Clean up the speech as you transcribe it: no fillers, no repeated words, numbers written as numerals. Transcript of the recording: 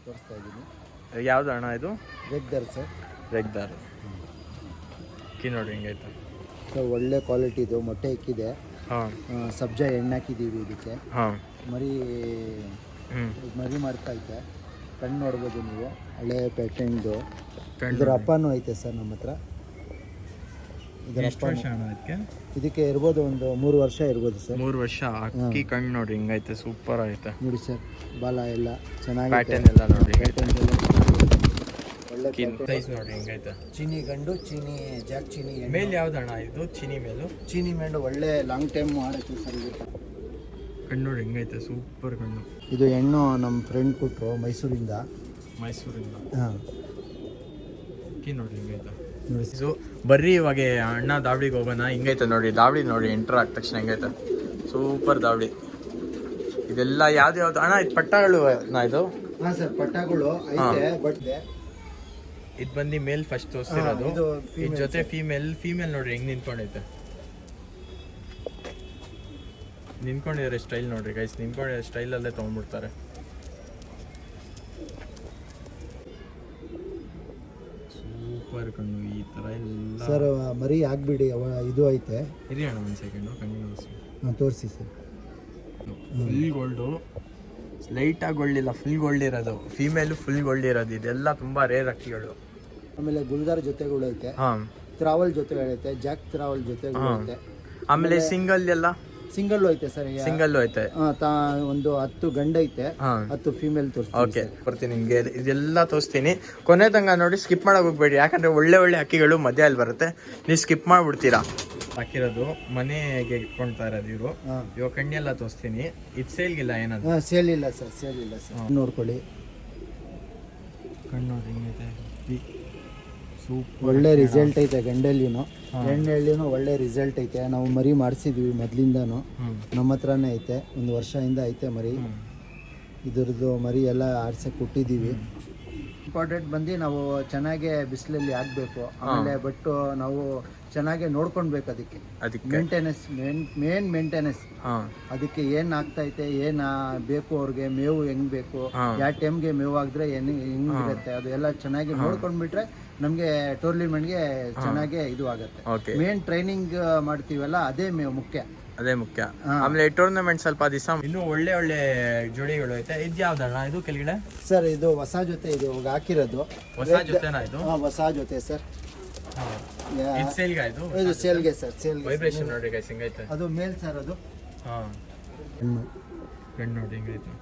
ತೋರಿಸ್ತಾ ಇದ್ದೀನಿ. ಯಾವ್ದು ಅಣ್ಣ ಇದು? ರೆಗ್ದಾರ್ ಸರ್. ರೆಗ್ದಾರ್ ಅಕ್ಕಿ ನೋಡಿ ಹೆಂಗೈತೆ ಸರ್. ಒಳ್ಳೆ ಕ್ವಾಲಿಟಿದು ಮೊಟ್ಟೆ ಇಕ್ಕಿದೆ. ಹಾಂ. ಸಬ್ಜಾ ಎಣ್ಣೆ ಹಾಕಿದ್ದೀವಿ ಇದಕ್ಕೆ. ಹಾಂ. ಮರಿ ಮಾಡ್ತೈತೆ. ಕಣ್ಣು ನೋಡ್ಬೋದು ನೀವು, ಹಳೆ ಪ್ಯಾಟರ್ನ್ದು. ಇದರ ಅಪ್ಪನೂ ಐತೆ ಸರ್ ನಮ್ಮ ಹತ್ರ. ಇದರ ಇದಕ್ಕೆ ಇರ್ಬೋದು ಒಂದು 3 ವರ್ಷ ಇರ್ಬೋದು ಸರ್. 3 ವರ್ಷ. ಅಕ್ಕಿ ಕಣ್ಣು ನೋಡಿ ಹಿಂಗೈತೆ, ಸೂಪರ್ ಐತೆ ನೋಡಿ ಸರ್. ಬಾಲ ಎಲ್ಲ ಚೆನ್ನಾಗಿ, ಪ್ಯಾಟರ್ನ್ ಎಲ್ಲ ನೋಡಿ, ಪ್ಯಾಟರ್ನ್ ಎಲ್ಲ ಒಳ್ಳೆ ಸೈಜ್ ನೋಡಿ ಹೆಂಗೈತೆ. ಚೀನಿ ಗಂಡು, ಚೀನಿ ಜಾಕ್, ಚೀನಿ ಮೇಲ್ ಯಾವ್ದಣ್ಣ ಇದು? ಚೀನಿ ಮೇಲು. ಚೀನಿ ಮೇಲು ಒಳ್ಳೆ ಲಾಂಗ್ ಟೈಮ್ ಮಾಡೈತೆ ಸರ್. ಇದು ಕಣ್ಣು ನೋಡಿ ಹೆಂಗೈತೆ, ಸೂಪರ್ ಕಣ್ಣು. ಇದು ಹೆಣ್ಣು ನಮ್ಮ ಫ್ರೆಂಡ್ ಕೊಟ್ಟರು ಮೈಸೂರಿಂದ. ಹಾಂ. ಅಕ್ಕಿ ನೋಡಿ ಹೆಂಗೈತೆ. ಇದು ಬರ್ರಿ ಇವಾಗ ಅಣ್ಣ ದಾವಡಿಗೆ ಹೋಗೋಣ. ಹಿಂಗೈತೆ ನೋಡಿ ದಾವಡಿ ನೋಡಿ, ಎಂಟ್ರ್ ಆದ ತಕ್ಷಣ ಹೆಂಗೈತೆ, ಸೂಪರ್ ದಾವಡಿ. ಇದೆಲ್ಲ ಯಾವ್ದು ಅಣ್ಣ? ಇದು ಪಟ್ಟಗಳು ಇದು? ಹಾಂ ಸರ್, ಪಟ್ಟಗಳು ಐತೆ. ಬಟ್ ಇದು ಬಂದು ಮೇಲ್ ಫಸ್ಟ್ ತೋರಿಸ್ತಿರೋದು. ಇದ್ರ ಜೊತೆ ಫೀಮೇಲ್ ನೋಡ್ರಿ ಹೆಂಗ್ ನಿಂತ್ಕೊಂಡೈತೆ. ನಿಂತ್ಕೊಂಡಿದ್ದಾರೆ ಸ್ಟೈಲ್ ನೋಡ್ರಿ ಗೈಸ್, ನಿಂತ್ಕೊಂಡಿರೋ ಸ್ಟೈಲಲ್ಲೇ ತೊಗೊಂಡ್ಬಿಡ್ತಾರೆ. ಸೂಪರ್ ಕಣ್ಣು ಈ ಥರ ಎಲ್ಲ. ಸರ್ ಮರಿ ಆಗ್ಬಿಡಿ, ಇದು ಐತೆ. ಇರಿ ಅಣ್ಣ ಒಂದು ಸೆಕೆಂಡು, ಕಣ್ಣು ತೋರಿಸಿ ಸರ್. ಫುಲ್ ಗೋಲ್ಡು, ಲೈಟಾಗಿ ಗೋಲ್ಡಿಲ್ಲ, ಫುಲ್ ಗೋಲ್ಡ್ ಇರೋದು. ಫೀಮೇಲು ಫುಲ್ ಗೋಲ್ಡ್ ಇರೋದು. ಇದೆಲ್ಲ ತುಂಬ ರೇರ್ ಅಕ್ಕಿಗಳು. ಆಮೇಲೆ ಗುಲ್ದಾರ್ ಜೊತೆಗಳು ಐತೆ. ಹಾಂ. ತ್ರಾವಲ್ ಜೊತೆಗಳೈತೆ, ಜಾಕ್ ತ್ರಾವಲ್ ಜೊತೆಗಳು ಐತೆ. ಆಮೇಲೆ ಸಿಂಗಲ್ ಎಲ್ಲ ಸಿಂಗಲ್ ಐತೆ ಸರ್. ಸಿಂಗಲ್ ಐತೆ. ಒಂದು 10 ಗಂಡ ಐತೆ, 10 ಫೀಮೇಲ್ ತೋರಿಸ್ತೀನಿ. ಓಕೆ, ಬರ್ತೀನಿ ನಿಮಗೆ ಇದೆಲ್ಲ ತೋರಿಸ್ತೀನಿ. ಕೊನೆ ತನಕ ನೋಡಿ, ಸ್ಕಿಪ್ ಮಾಡೋಕೆ ಹೋಗ್ಬೇಡಿ. ಯಾಕಂದ್ರೆ ಒಳ್ಳೆ ಒಳ್ಳೆ ಅಕ್ಕಿಗಳು ಮಧ್ಯದಲ್ಲಿ ಬರುತ್ತೆ, ನೀವು ಸ್ಕಿಪ್ ಮಾಡಿಬಿಡ್ತೀರಾ. ಹಾಕಿರೋದು ಮನೆಗೆ ಇಟ್ಕೊಳ್ತಾ ಇರೋದು ಇವರು. ಇವಾಗ ಕಣ್ಣೆಲ್ಲ ತೋರಿಸ್ತೀನಿ. ಇದು ಸೇಲ್ಗಿಲ್ಲ ಏನಾದ್ರು? ಸೇಲ್ ಇಲ್ಲ ಸರ್, ಸೇಲ್ ಇಲ್ಲ ಸರ್. ನೋಡ್ಕೊಳ್ಳಿ, ಕಣ್ಣು ನೋಡಿ ಹಿಂಗೈತೆ, ಸೂಪರ್. ಒಳ್ಳೆ ರಿಸಲ್ಟ್ ಐತೆ. ಗಂಡಲ್ಲಿನೂ ಹೆಣ್ಣೆಳ್ಳಿನೂ ಒಳ್ಳೆ ರಿಸಲ್ಟ್ ಐತೆ. ನಾವು ಮರಿ ಮಾಡಿಸಿದ್ವಿ ಮೊದಲಿಂದನೂ, ನಮ್ಮ ಹತ್ರನೇ ಐತೆ. 1 ವರ್ಷದಿಂದ ಐತೆ ಮರಿ. ಇದ್ರದ್ದು ಮರಿ ಎಲ್ಲ ಆಡ್ಸಕ್ಕೆ ಕೊಟ್ಟಿದ್ದೀವಿ. ಇಂಪಾರ್ಟೆಂಟ್ ಬಂದು ನಾವು ಚೆನ್ನಾಗಿ ಬಿಸಿಲಲ್ಲಿ ಹಾಕಬೇಕು. ಆಮೇಲೆ ಬಟ್ ನಾವು ಚೆನ್ನಾಗಿ ನೋಡ್ಕೊಳ್ಬೇಕು. ಅದಕ್ಕೆ ಮೇಂಟೆನೆನ್ಸ್, ಮೇನ್ ಮೇಂಟೆನೆನ್ಸ್. ಅದಕ್ಕೆ ಏನು ಆಗ್ತೈತೆ, ಏನು ಬೇಕು ಅವ್ರಿಗೆ, ಮೇವು ಹೆಂಗ್ ಬೇಕು, ಯಾವ ಟೈಮ್ಗೆ ಮೇವು ಆಗಿದ್ರೆ ಹೆಂಗಿರುತ್ತೆ, ಅದು ಎಲ್ಲ ಚೆನ್ನಾಗಿ ನೋಡ್ಕೊಂಡ್ಬಿಟ್ರೆ ನಮಗೆ ಟೂರ್ನಿಮೆಂಟ್ಗೆ ಚೆನ್ನಾಗಿ ಇದು ಆಗುತ್ತೆ. ಮೇನ್ ಟ್ರೈನಿಂಗ್ ಮಾಡ್ತೀವಲ್ಲ, ಅದೇ ಮುಖ್ಯ. ಆಮೇಲೆ ಟೂರ್ನಮೆಂಟ್ ಸ್ವಲ್ಪ ದಿವಸ ಇನ್ನೂ ಒಳ್ಳೆ ಒಳ್ಳೆ ಜೋಡಿಗಳು ಐತೆ. ಇದು ಯಾವ್ದಣ್ಣ ಇದು ಕೆಳಗಡೆ? ಸರ್ ಇದು ಹೊಸ ಜೊತೆ, ಇದು ಹಾಕಿರೋದು ಹೊಸ ಜೊತೆನಾ ಇದು? ಹೊಸ ಜೊತೆ ಸರ್. ಇದು ಸೇಲ್ಗೆ? ಇದು ಸೇಲ್ಗೆ ಸರ್. ಸೇಲ್ ವೈಬ್ರೇಷನ್ ನೋಡಿ ಗೈಸ್ ಹಿಂಗೈತೆ. ಅದು ಮೇಲ್ ಸರ್. ಅದು ಗಂಡು ನೋಡಿ ಹಿಂಗೈತೆ.